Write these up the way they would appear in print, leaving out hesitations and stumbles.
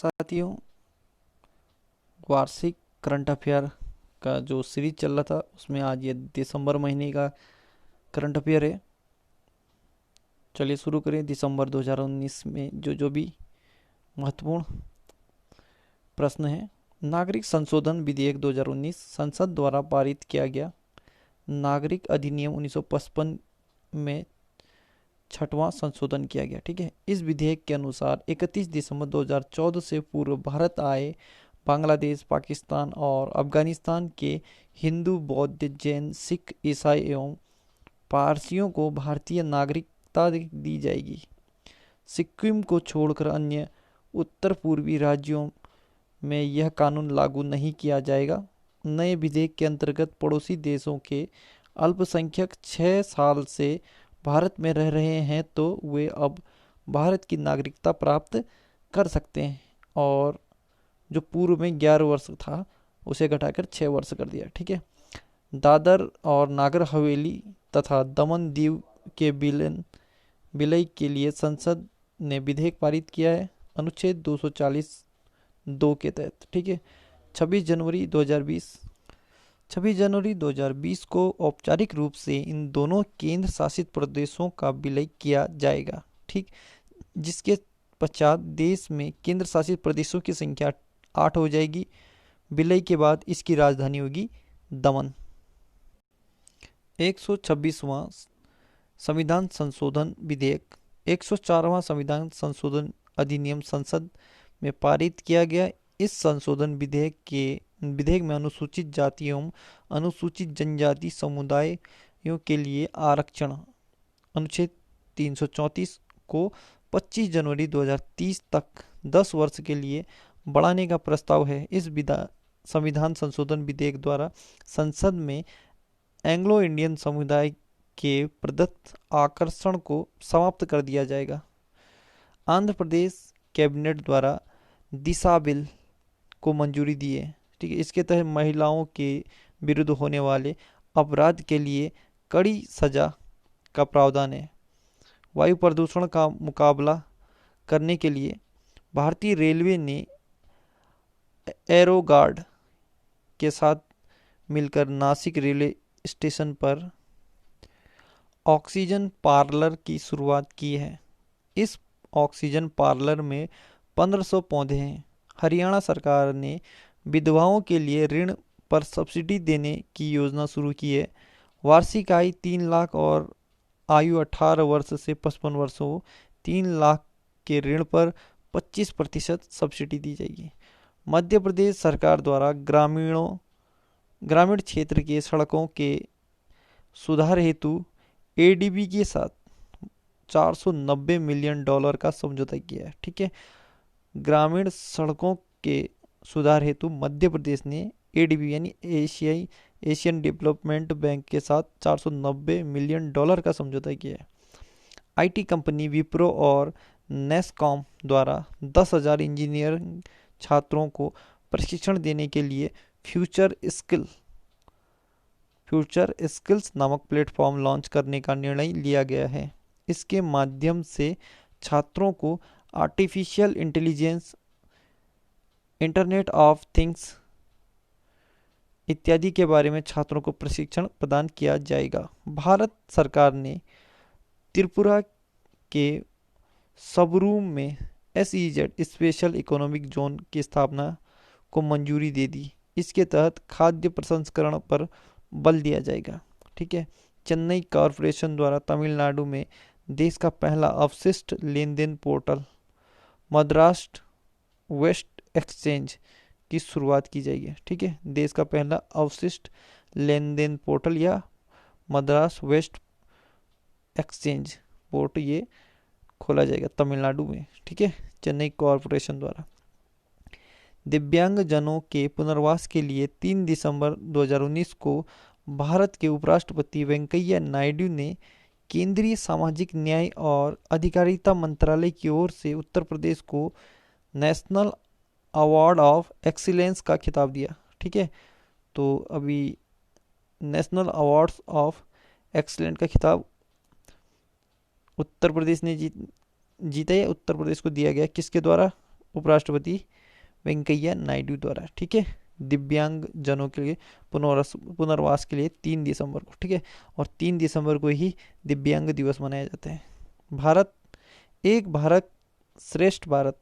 साथियों, वार्षिक current affair का जो सीरीज चल रहा था उसमें आज ये दिसंबर महीने का करंट अफेयर है। चलिए शुरू करें। दिसंबर 2019 में जो जो भी महत्वपूर्ण प्रश्न है। नागरिक संशोधन विधेयक 2019 संसद द्वारा पारित किया गया। नागरिक अधिनियम 1955 में छठवां संशोधन किया गया। ठीक है, इस विधेयक के अनुसार 31 दिसंबर 2014 से पूर्व भारत आए बांग्लादेश, पाकिस्तान और अफगानिस्तान के हिंदू, बौद्ध, जैन, सिख, ईसाई एवं पारसियों को भारतीय नागरिकता दी जाएगी। सिक्किम को छोड़कर अन्य उत्तर पूर्वी राज्यों में यह कानून लागू नहीं किया जाएगा। नए विधेयक के अंतर्गत पड़ोसी देशों के अल्पसंख्यक 6 साल से भारत में रह रहे हैं तो वे अब भारत की नागरिकता प्राप्त कर सकते हैं, और जो पूर्व में 11 वर्ष था उसे घटाकर 6 वर्ष कर दिया। ठीक है, दादर और नागर हवेली तथा दमन दीव के विलय के लिए संसद ने विधेयक पारित किया है, अनुच्छेद 240(2) के तहत। ठीक है, 26 जनवरी 2020 को औपचारिक रूप से इन दोनों केंद्र शासित प्रदेशों का विलय किया जाएगा। ठीक, जिसके पश्चात देश में केंद्र शासित प्रदेशों की संख्या 8 हो जाएगी। विलय के बाद इसकी राजधानी होगी दमन। 126वां संविधान संशोधन विधेयक 104वां संविधान संशोधन अधिनियम संसद में पारित किया गया। इस संशोधन विधेयक में अनुसूचित जाति एवं अनुसूचित जनजाति समुदायों के लिए आरक्षण अनुच्छेद 334 को 25 जनवरी 2030 तक 10 वर्ष के लिए बढ़ाने का प्रस्ताव है। इस संविधान संशोधन विधेयक द्वारा संसद में एंग्लो इंडियन समुदाय के प्रदत्त आकर्षण को समाप्त कर दिया जाएगा। आंध्र प्रदेश कैबिनेट द्वारा दिशा बिल को मंजूरी दी है। ठीक है, इसके तहत महिलाओं के विरुद्ध होने वाले अपराध के लिए कड़ी सजा का प्रावधान है। वायु प्रदूषण का मुकाबला करने के लिए भारतीय रेलवे ने एरोगार्ड के साथ मिलकर नासिक रेलवे स्टेशन पर ऑक्सीजन पार्लर की शुरुआत की है। इस ऑक्सीजन पार्लर में 1500 पौधे हैं। हरियाणा सरकार ने विधवाओं के लिए ऋण पर सब्सिडी देने की योजना शुरू की है। वार्षिक आय 3 लाख और आयु 18 वर्ष से 55 वर्ष हो। 3 लाख के ऋण पर 25% सब्सिडी दी जाएगी। मध्य प्रदेश सरकार द्वारा ग्रामीण क्षेत्र के सड़कों के सुधार हेतु एडीबी के साथ $490 मिलियन का समझौता किया है। ठीक है, ग्रामीण सड़कों के सुधार हेतु मध्य प्रदेश ने एडीबी यानी एशियन डेवलपमेंट बैंक के साथ $490 मिलियन का समझौता किया है। आईटी कंपनी विप्रो और नेस्कॉम द्वारा 10,000 इंजीनियरिंग छात्रों को प्रशिक्षण देने के लिए फ्यूचर स्किल्स नामक प्लेटफॉर्म लॉन्च करने का निर्णय लिया गया है। इसके माध्यम से छात्रों को artificial intelligence, internet of things इत्यादि के बारे में छात्रों को प्रशिक्षण प्रदान किया जाएगा। भारत सरकार ने त्रिपुरा के सबरूम में SEZ स्पेशल इकोनॉमिक जोन की स्थापना को मंजूरी दे दी। इसके तहत खाद्य प्रसंस्करण पर बल दिया जाएगा। ठीक है, चेन्नई कॉरपोरेशन द्वारा तमिलनाडु में देश का पहला अवशिष्ट लेन देन पोर्टल मद्रास वेस्ट एक्सचेंज की शुरुआत की जाएगी। ठीक है, देश का पहला अवशिष्ट लेन देन पोर्टल या मद्रास वेस्ट एक्सचेंज पोर्ट ये खोला जाएगा तमिलनाडु में। ठीक है, चेन्नई कॉरपोरेशन द्वारा। दिव्यांग जनों के पुनर्वास के लिए 3 दिसंबर 2019 को भारत के उपराष्ट्रपति वेंकैया नायडू ने केंद्रीय सामाजिक न्याय और अधिकारिता मंत्रालय की ओर से उत्तर प्रदेश को नेशनल अवार्ड ऑफ एक्सीलेंस का खिताब दिया। ठीक है, तो अभी नेशनल अवार्ड्स ऑफ एक्सीलेंस का खिताब उत्तर प्रदेश ने जीता है। उत्तर प्रदेश को दिया गया किसके द्वारा? उपराष्ट्रपति वेंकैया नायडू द्वारा, ठीक है। दिव्यांग जनों के लिए पुनर्वास के लिए 3 दिसंबर को, ठीक है। और 3 दिसंबर को ही दिव्यांग दिवस मनाया जाता है। भारत एक भारत श्रेष्ठ भारत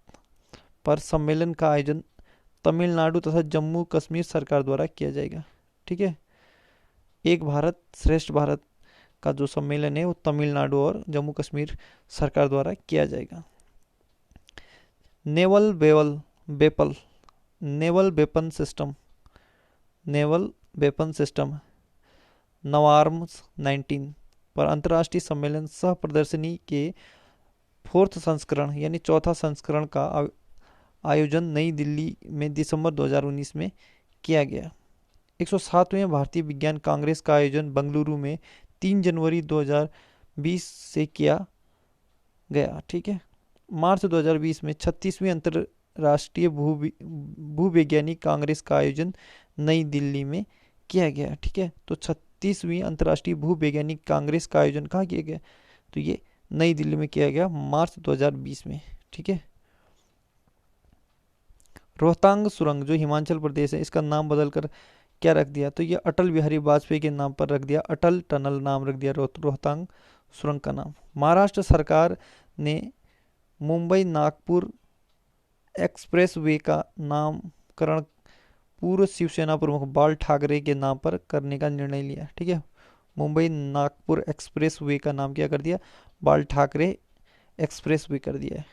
पर सम्मेलन का आयोजन तमिलनाडु तथा जम्मू कश्मीर सरकार द्वारा किया जाएगा, ठीक है। एक भारत श्रेष्ठ भारत का जो सम्मेलन है वो तमिलनाडु और जम्मू कश्मीर सरकार द्वारा किया जाएगा। नेवल वेपल नेवल वेपन सिस्टम नवार्म्स 19 पर अंतर्राष्ट्रीय सम्मेलन सह प्रदर्शनी के 4th संस्करण यानी चौथा संस्करण का आयोजन नई दिल्ली में दिसंबर 2019 में किया गया। 107वें भारतीय विज्ञान कांग्रेस का आयोजन बेंगलुरु में 3 जनवरी 2020 से किया गया, ठीक है। मार्च 2020 में 36वीं अंतर्राष्ट्रीय भूवैज्ञानिक कांग्रेस का आयोजन नई दिल्ली में किया गया, ठीक है। तो 36वीं अंतर्राष्ट्रीय भूवैज्ञानिक कांग्रेस का आयोजन कहाँ किया गया? तो ये नई दिल्ली में किया गया मार्च 2020 में, ठीक है। रोहतांग सुरंग जो हिमाचल प्रदेश है, इसका नाम बदलकर क्या रख दिया? तो ये अटल बिहारी वाजपेयी के नाम पर रख दिया, अटल टनल नाम रख दिया रोहतांग सुरंग का नाम। महाराष्ट्र सरकार ने मुंबई नागपुर एक्सप्रेस वे का नामकरण पूर्व शिवसेना प्रमुख बाल ठाकरे के नाम पर करने का निर्णय लिया, ठीक है। मुंबई नागपुर एक्सप्रेस वे का नाम क्या कर दिया? बाल ठाकरे एक्सप्रेस वे कर दिया है।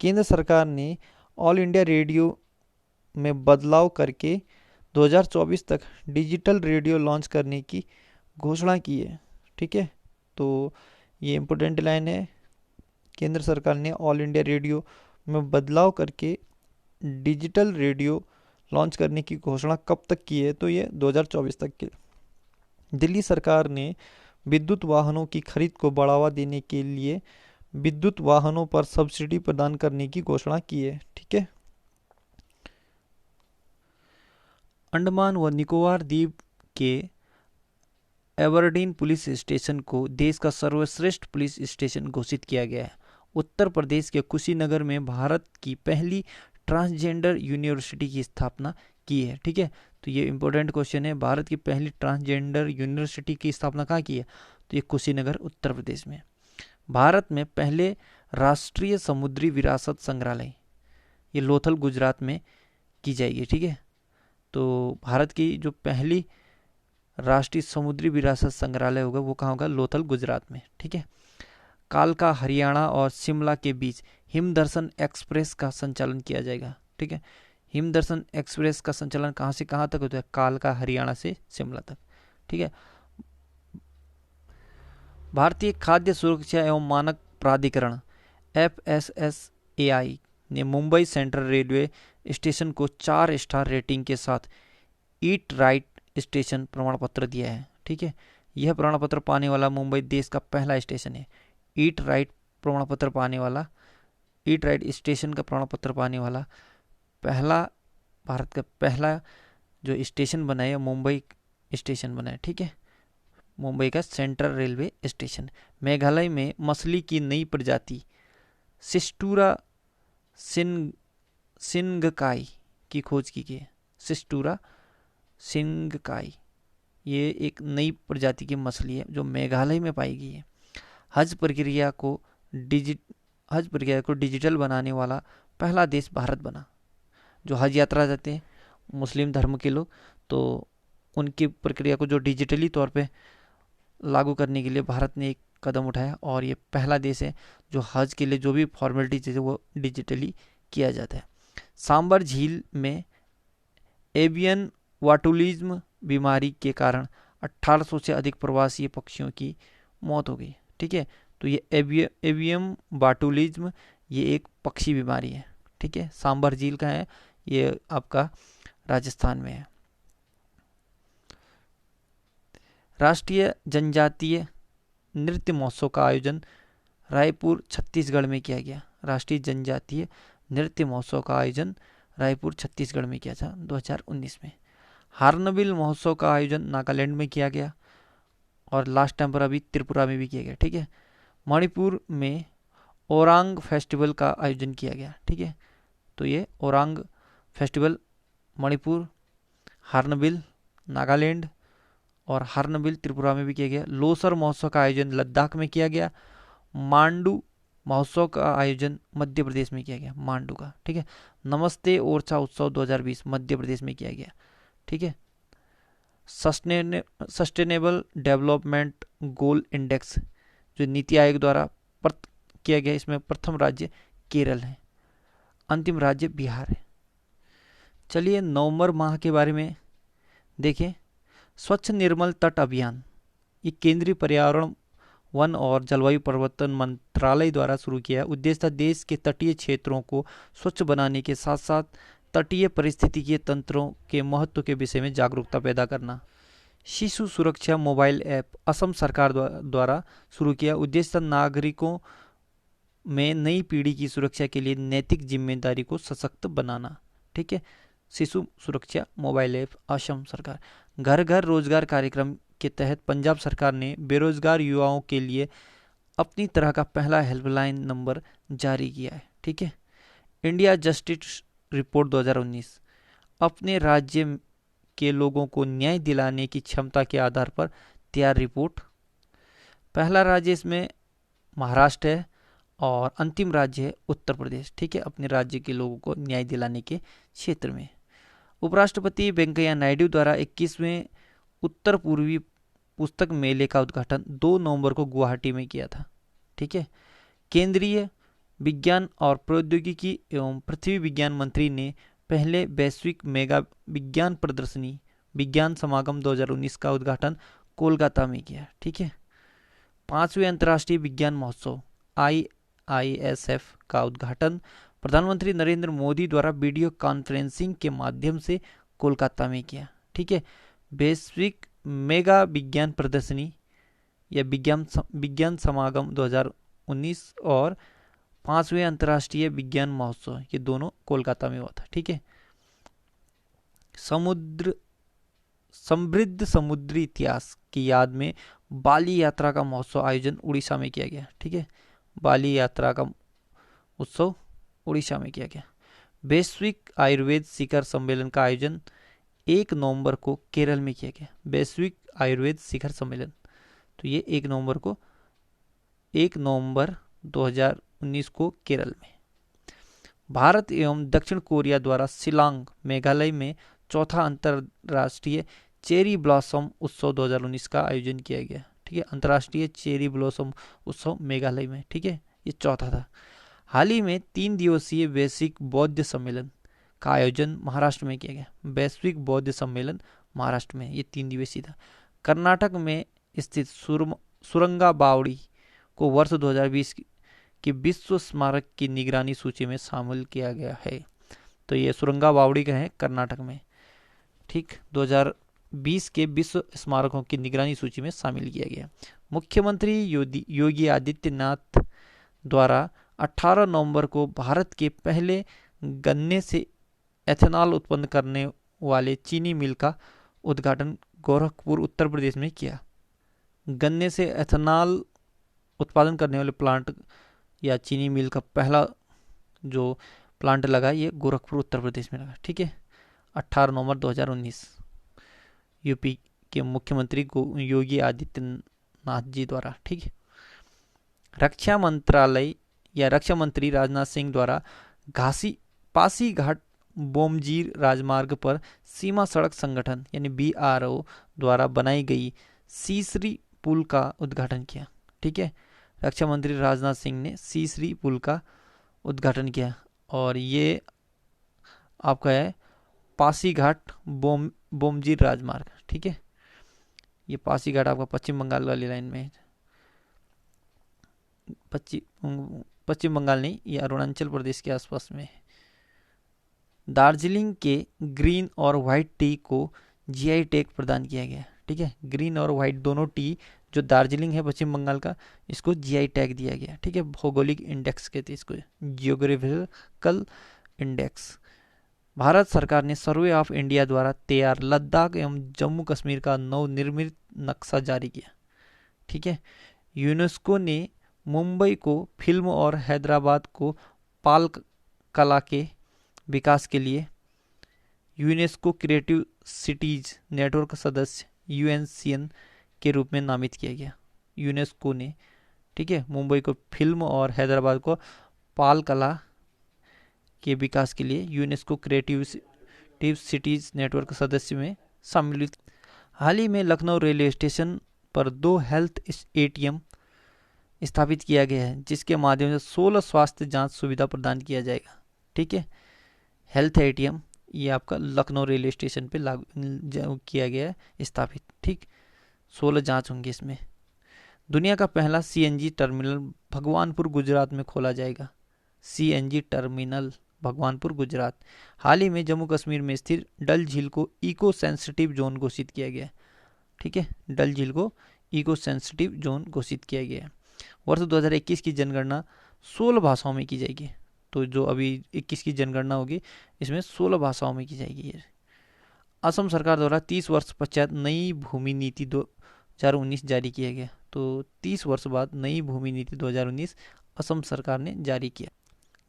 केंद्र सरकार ने ऑल इंडिया रेडियो में बदलाव करके 2024 तक डिजिटल रेडियो लॉन्च करने की घोषणा की है, ठीक है। तो ये इम्पोर्टेंट लाइन है, केंद्र सरकार ने ऑल इंडिया रेडियो में बदलाव करके डिजिटल रेडियो लॉन्च करने की घोषणा कब तक की है? तो ये 2024 तक की। दिल्ली सरकार ने विद्युत वाहनों की खरीद को बढ़ावा देने के लिए विद्युत वाहनों पर सब्सिडी प्रदान करने की घोषणा की है, ठीक है। अंडमान व निकोबार द्वीप के एबरडीन पुलिस स्टेशन को देश का सर्वश्रेष्ठ पुलिस स्टेशन घोषित किया गया है। उत्तर प्रदेश के कुशीनगर में भारत की पहली ट्रांसजेंडर यूनिवर्सिटी की स्थापना की है, ठीक है। तो ये इंपॉर्टेंट क्वेश्चन है, भारत की पहली ट्रांसजेंडर यूनिवर्सिटी की स्थापना कहाँ की है? तो ये कुशीनगर उत्तर प्रदेश में। भारत में पहले राष्ट्रीय समुद्री विरासत संग्रहालय ये लोथल गुजरात में की जाएगी, ठीक है। तो भारत की जो पहली राष्ट्रीय समुद्री विरासत संग्रहालय होगा वो कहाँ होगा? लोथल गुजरात में, ठीक है। कालका हरियाणा और शिमला के बीच हिमदर्शन एक्सप्रेस का संचालन किया जाएगा, ठीक है। हिमदर्शन एक्सप्रेस का संचालन कहाँ से कहाँ तक होता है? कालका हरियाणा से शिमला तक, ठीक है। भारतीय खाद्य सुरक्षा एवं मानक प्राधिकरण FSSAI ने मुंबई सेंट्रल रेलवे स्टेशन को 4 स्टार रेटिंग के साथ ईट राइट स्टेशन प्रमाण पत्र दिया है, ठीक है। यह प्रमाण पत्र पाने वाला मुंबई देश का पहला स्टेशन है। ईट राइट प्रमाण पत्र पाने वाला, ईट राइट स्टेशन का प्रमाण पत्र पाने वाला पहला भारत का पहला जो स्टेशन बना है मुंबई स्टेशन बना है, ठीक है। मुंबई का सेंट्रल रेलवे स्टेशन। मेघालय में मछली की नई प्रजाति सिस्टूरा सिंगकाई की खोज की गई है। सिस्टूरा सिंगकाई ये एक नई प्रजाति की मछली है जो मेघालय में पाई गई है। हज प्रक्रिया को डिजिटल बनाने वाला पहला देश भारत बना। जो हज यात्रा जाते हैं मुस्लिम धर्म के लोग, तो उनकी प्रक्रिया को जो डिजिटली तौर पे लागू करने के लिए भारत ने एक कदम उठाया और ये पहला देश है जो हज के लिए जो भी फॉर्मेलिटीज है वो डिजिटली किया जाता है। सांबर झील में एवियन वाटुलिज्म बीमारी के कारण 1800 से अधिक प्रवासी पक्षियों की मौत हो गई, ठीक है। तो ये एवियम बाटुलिज्म ये एक पक्षी बीमारी है, ठीक है। सांबर झील का है, ये आपका राजस्थान में है। राष्ट्रीय जनजातीय नृत्य महोत्सव का आयोजन रायपुर छत्तीसगढ़ में किया गया। राष्ट्रीय जनजातीय नृत्य महोत्सव का आयोजन रायपुर छत्तीसगढ़ में किया था 2019 में। हार्नबिल महोत्सव का आयोजन नागालैंड में किया गया और लास्ट टाइम पर अभी त्रिपुरा में भी किया गया, ठीक है। मणिपुर में ओरांग फेस्टिवल का आयोजन किया गया, ठीक है। तो ये ओरांग फेस्टिवल मणिपुर, हार्नबिल नागालैंड और हार्नबिल त्रिपुरा में भी किया गया। लोसर महोत्सव का आयोजन लद्दाख में किया गया। मांडू महोत्सव का आयोजन मध्य प्रदेश में किया गया, मांडू का, ठीक है। नमस्ते ओरछा उत्सव 2020 मध्य प्रदेश में किया गया, ठीक है। सस्टेनेबल डेवलपमेंट गोल इंडेक्स जो नीति आयोग द्वारा किया गया, इसमें प्रथम राज्य केरल है, अंतिम राज्य बिहार है। चलिए नवंबर माह के बारे में देखें। स्वच्छ निर्मल तट अभियान, ये केंद्रीय पर्यावरण वन और जलवायु परिवर्तन मंत्रालय द्वारा शुरू किया। उद्देश्य था देश के तटीय क्षेत्रों को स्वच्छ बनाने के साथ साथ तटीय पारिस्थितिकीय तंत्रों के महत्व के विषय में जागरूकता पैदा करना। शिशु सुरक्षा मोबाइल ऐप असम सरकार द्वारा शुरू किया। उद्देश्य था नागरिकों में नई पीढ़ी की सुरक्षा के लिए नैतिक जिम्मेदारी को सशक्त बनाना, ठीक है। शिशु सुरक्षा मोबाइल ऐप असम सरकार। घर घर रोजगार कार्यक्रम के तहत पंजाब सरकार ने बेरोजगार युवाओं के लिए अपनी तरह का पहला हेल्पलाइन नंबर जारी किया है, ठीक है। इंडिया जस्टिस रिपोर्ट 2019 अपने राज्य के लोगों को न्याय दिलाने की क्षमता के आधार पर तैयार रिपोर्ट। पहला राज्य इसमें महाराष्ट्र है और अंतिम राज्य है उत्तर प्रदेश, ठीक है, अपने राज्य के लोगों को न्याय दिलाने के क्षेत्र में। उपराष्ट्रपति वेंकैया नायडू द्वारा 21वें उत्तर पूर्वी पुस्तक मेले का उद्घाटन 2 नवंबर को गुवाहाटी में किया था, ठीक है। केंद्रीय विज्ञान और प्रौद्योगिकी एवं पृथ्वी विज्ञान मंत्री ने पहले वैश्विक मेगा विज्ञान प्रदर्शनी विज्ञान समागम 2019 का उद्घाटन कोलकाता में किया, ठीक है। 5वें अंतर्राष्ट्रीय विज्ञान महोत्सव IISF का उद्घाटन प्रधानमंत्री नरेंद्र मोदी द्वारा वीडियो कॉन्फ्रेंसिंग के माध्यम से कोलकाता में किया, ठीक है। वैश्विक मेगा विज्ञान प्रदर्शनी या विज्ञान समागम 2019 और 5वें अंतर्राष्ट्रीय विज्ञान महोत्सव, ये दोनों कोलकाता में हुआ था, ठीक है। समृद्ध समुद्री इतिहास की याद में बाली यात्रा का महोत्सव आयोजन उड़ीसा में किया गया, ठीक है। बाली यात्रा का उत्सव उड़ीसा में किया गया। वैश्विक आयुर्वेद शिखर सम्मेलन का आयोजन 1 नवंबर को केरल में किया गया। वैश्विक आयुर्वेद शिखर सम्मेलन, तो ये 1 नवंबर 2019 को केरल में। भारत एवं दक्षिण कोरिया द्वारा शिलांग मेघालय में चौथा अंतर्राष्ट्रीय चेरी ब्लॉसम उत्सव 2019 का आयोजन किया गया, ठीक है। अंतर्राष्ट्रीय चेरी ब्लॉसम उत्सव मेघालय में, ठीक है, ये चौथा था। हाल ही में 3 दिवसीय वैश्विक बौद्ध सम्मेलन का आयोजन महाराष्ट्र में किया गया। वैश्विक बौद्ध सम्मेलन महाराष्ट्र में, ये 3 दिवसीय था। कर्नाटक में स्थित सुरंगा बावड़ी को वर्ष 2020 की विश्व स्मारक की निगरानी सूची में शामिल किया गया है। तो ये सुरंगा बावड़ी का है कर्नाटक में, ठीक, 2020 के विश्व स्मारकों की निगरानी सूची में शामिल किया गया। मुख्यमंत्री योगी आदित्यनाथ द्वारा 18 नवंबर को भारत के पहले गन्ने से एथेनॉल उत्पन्न करने वाले चीनी मिल का उद्घाटन गोरखपुर उत्तर प्रदेश में किया। गन्ने से एथेनॉल उत्पादन करने वाले प्लांट या चीनी मिल का पहला जो प्लांट लगा ये गोरखपुर उत्तर प्रदेश में लगा, ठीक है। 18 नवंबर 2019 यूपी के मुख्यमंत्री योगी आदित्यनाथ जी द्वारा, ठीक है। रक्षा मंत्रालय या रक्षा मंत्री राजनाथ सिंह द्वारा पासीघाट बोमजीर राजमार्ग पर सीमा सड़क संगठन यानी BRO द्वारा बनाई गई सीसरी पुल का उद्घाटन किया, ठीक है। रक्षा मंत्री राजनाथ सिंह ने सीसरी पुल का उद्घाटन किया और ये आपका है पासीघाट बोमजीर राजमार्ग, ठीक है। ये पासीघाट आपका पश्चिम बंगाल वाली लाइन में है। पश्चिम बंगाल नहीं, ये अरुणाचल प्रदेश के आसपास में है। दार्जिलिंग के ग्रीन और व्हाइट टी को GI टैग प्रदान किया गया, ठीक है। ग्रीन और व्हाइट दोनों टी जो दार्जिलिंग है पश्चिम बंगाल का, इसको GI टैग दिया गया, ठीक है। भौगोलिक इंडेक्स कहते हैं इसको, जियोग्राफिकल इंडेक्स। भारत सरकार ने सर्वे ऑफ इंडिया द्वारा तैयार लद्दाख एवं जम्मू कश्मीर का नवनिर्मित नक्शा जारी किया, ठीक है। यूनेस्को ने मुंबई को फिल्म और हैदराबाद को पाल कला के विकास के लिए यूनेस्को क्रिएटिव सिटीज नेटवर्क सदस्य यूएनसीएन के रूप में नामित किया गया यूनेस्को ने। ठीक है, मुंबई को फिल्म और हैदराबाद को पाल कला के विकास के लिए यूनेस्को क्रिएटिव सिटीज नेटवर्क सदस्य में सम्मिलित। हाल ही में लखनऊ रेलवे स्टेशन पर 2 हेल्थ एटीएम स्थापित किया गया है, जिसके माध्यम से 16 स्वास्थ्य जांच सुविधा प्रदान किया जाएगा। ठीक है, हेल्थ एटीएम ये आपका लखनऊ रेलवे स्टेशन पे लागू किया गया है स्थापित। ठीक, 16 जांच होंगे इसमें। दुनिया का पहला सीएनजी टर्मिनल भगवानपुर गुजरात में खोला जाएगा। CNG terminal Bhagwanpur Gujarat. हाल ही में जम्मू कश्मीर में स्थित डल झील को इको सेंसिटिव जोन घोषित किया गया। ठीक है, डल झील को इको सेंसिटिव जोन घोषित किया गया है। वर्ष 2021 की जनगणना 16 भाषाओं में की जाएगी। तो जो अभी 21 की जनगणना होगी इसमें 16 भाषाओं में की जाएगी। असम सरकार द्वारा 30 वर्ष पश्चात नई भूमि नीति 2019 जारी किया गया। तो 30 वर्ष बाद नई भूमि नीति 2019 असम सरकार ने जारी किया।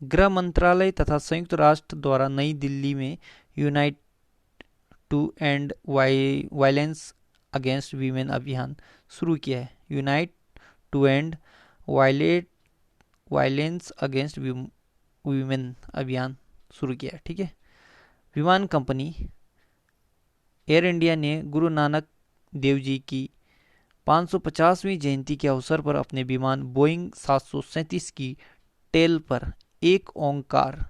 गृह मंत्रालय तथा संयुक्त राष्ट्र द्वारा नई दिल्ली में unite to end violence against women अभियान शुरू किया है। Unite to end violence against women अभियान शुरू किया है। ठीक है, विमान कंपनी एयर इंडिया ने गुरु नानक देव जी की 550वीं जयंती के अवसर पर अपने विमान बोइंग 737 की टेल पर एक ओंकार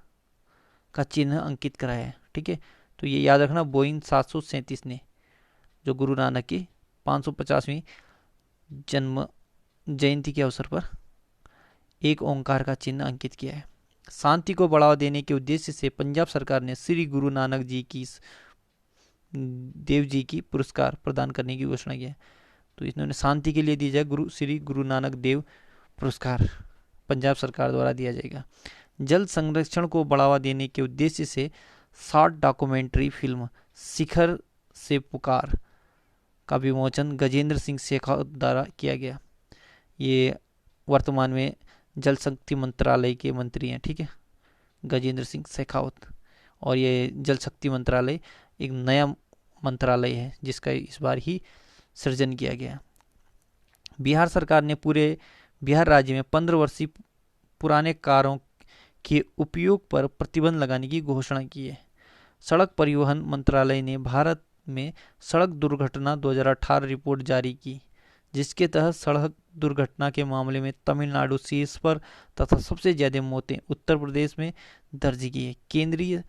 का चिन्ह अंकित कराया है। ठीक है, तो ये याद रखना, बोइंग 737 ने जो गुरु नानक की 550वीं जन्म जयंती के अवसर पर एक ओंकार का चिन्ह अंकित किया है। शांति को बढ़ावा देने के उद्देश्य से पंजाब सरकार ने श्री गुरु नानक देव जी की पुरस्कार प्रदान करने की घोषणा की है। तो इन्होंने शांति के लिए दी जाए श्री गुरु नानक देव पुरस्कार पंजाब सरकार द्वारा दिया जाएगा। जल संरक्षण को बढ़ावा देने के उद्देश्य से 60 डॉक्यूमेंट्री फिल्म शिखर से पुकार का विमोचन गजेंद्र सिंह शेखावत द्वारा किया गया। ये वर्तमान में जल शक्ति मंत्रालय के मंत्री हैं। ठीक है, गजेंद्र सिंह शेखावत। और ये जल शक्ति मंत्रालय एक नया मंत्रालय है जिसका इस बार ही सृजन किया गया। बिहार सरकार ने पूरे बिहार राज्य में 15 वर्षीय पुराने कारों के उपयोग पर प्रतिबंध लगाने की घोषणा की है। सड़क परिवहन मंत्रालय ने भारत में सड़क दुर्घटना 2018 रिपोर्ट जारी की, जिसके तहत सड़क दुर्घटना के मामले में तमिलनाडु शीर्ष पर तथा सबसे ज्यादा मौतें उत्तर प्रदेश में दर्ज की है।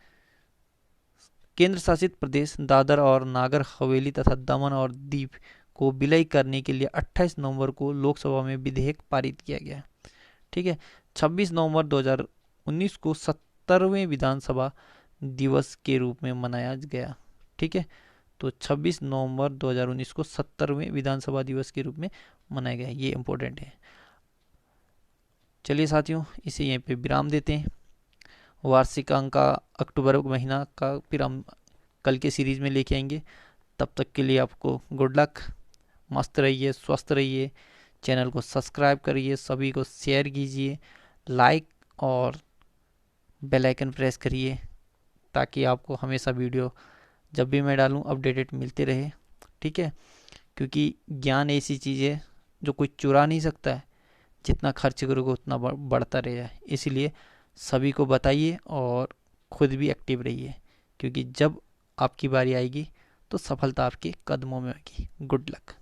केंद्र शासित प्रदेश दादर और नागर हवेली तथा दमन और दीव को विलय करने के लिए 28 नवंबर को लोकसभा में विधेयक पारित किया गया। ठीक है, 26 नवंबर 2019 को 70वें विधानसभा दिवस के रूप में मनाया गया। ठीक है, तो 26 नवंबर 2019 को 70वें विधानसभा दिवस के रूप में मनाया गया। ये इंपॉर्टेंट है। चलिए साथियों, इसे यहीं पे विराम देते हैं। वार्षिक अंक का अक्टूबर महीना का फिर हम कल के सीरीज में लेके आएंगे। तब तक के लिए आपको गुड लक। मस्त रहिए, स्वस्थ रहिए। चैनल को सब्सक्राइब करिए, सभी को शेयर कीजिए, लाइक और बेल आइकन प्रेस करिए ताकि आपको हमेशा वीडियो जब भी मैं डालूं अपडेटेड मिलते रहे। ठीक है, क्योंकि ज्ञान ऐसी चीज़ है जो कोई चुरा नहीं सकता है। जितना खर्च करोगे उतना बढ़ता रहेगा। इसीलिए सभी को बताइए और खुद भी एक्टिव रहिए, क्योंकि जब आपकी बारी आएगी तो सफलता आपके कदमों में होगी। Good luck.